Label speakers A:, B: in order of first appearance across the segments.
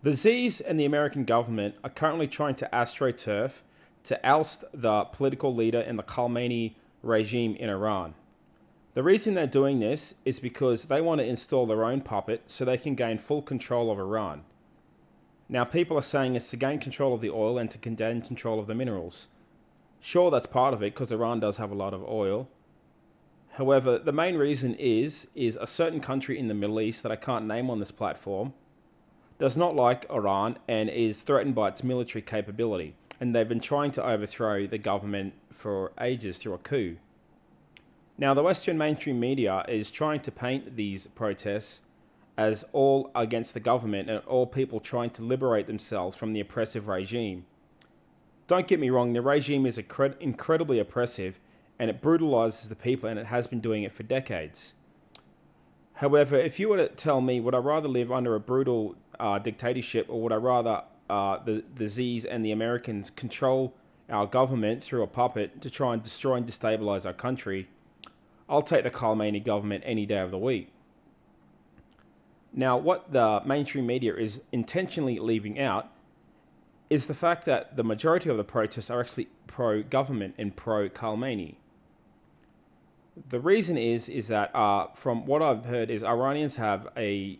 A: The Zs and the American government are currently trying to astroturf to oust the political leader in the Khamenei regime in Iran. The reason they're doing this is because they want to install their own puppet so they can gain full control of Iran. Now, people are saying it's to gain control of the oil and to gain control of the minerals. Sure, that's part of it because Iran does have a lot of oil. However, the main reason is a certain country in the Middle East that I can't name on this platform does not like Iran and is threatened by its military capability. And they've been trying to overthrow the government for ages through a coup. Now, the Western mainstream media is trying to paint these protests as all against the government and all people trying to liberate themselves from the oppressive regime. Don't get me wrong, the regime is incredibly oppressive and it brutalizes the people, and it has been doing it for decades. However, if you were to tell me, would I rather live under a brutal dictatorship, or would I rather the Zs and the Americans control our government through a puppet to try and destroy and destabilize our country? I'll take the Khamenei government any day of the week. Now, what the mainstream media is intentionally leaving out is the fact that the majority of the protests are actually pro-government and pro-Khamenei. The reason is that from what I've heard is Iranians have a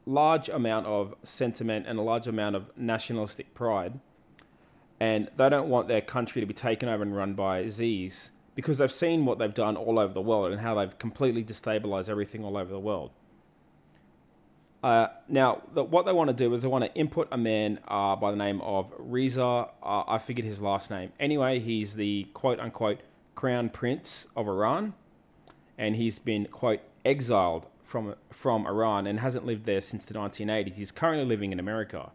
A: large amount of sentiment and a large amount of nationalistic pride, and they don't want their country to be taken over and run by Zs because they've seen what they've done all over the world and how they've completely destabilized everything all over the world. Now, what they want to do is they want to input a man by the name of Reza. I figured his last name. Anyway, he's the quote-unquote crown prince of Iran, and he's been, quote, exiled from Iran and hasn't lived there since the 1980s. He's currently living in America.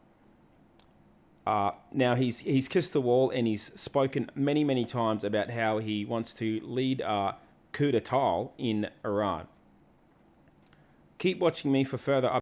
A: Now, he's kissed the wall and he's spoken many, many times about how he wants to lead a coup d'etat in Iran. Keep watching me for further updates.